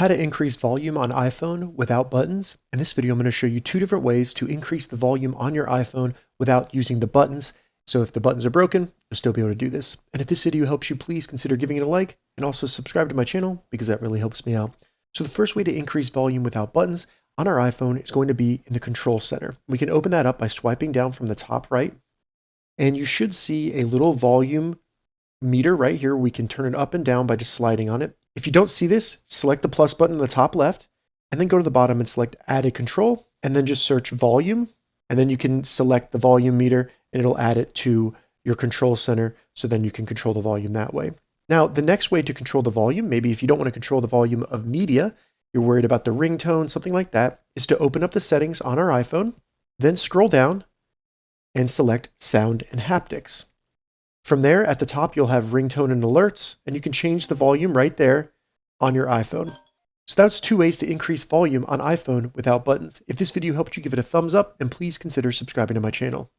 how to increase volume on iPhone without buttons. In this video, I'm going to show you two different ways to increase the volume on your iPhone without using the buttons. So if the buttons are broken, you'll still be able to do this. And if this video helps you, please consider giving it a like and also subscribe to my channel because that really helps me out. So the first way to increase volume without buttons on our iPhone is going to be in the control center. We can open that up by swiping down from the top right, and you should see a little volume meter right here. We can turn it up and down by just sliding on it. If you don't see this, select the plus button in the top left, and then go to the bottom and select add a control, and then just search volume, and then you can select the volume meter and it'll add it to your control center, so then you can control the volume that way. Now, the next way to control the volume, maybe if you don't want to control the volume of media, you're worried about the ringtone, something like that, is to open up the settings on our iPhone, then scroll down and select sound and haptics. From there, at the top, you'll have ringtone and alerts, and you can change the volume right there on your iPhone. So that's two ways to increase volume on iPhone without buttons. If this video helped you, give it a thumbs up, and please consider subscribing to my channel.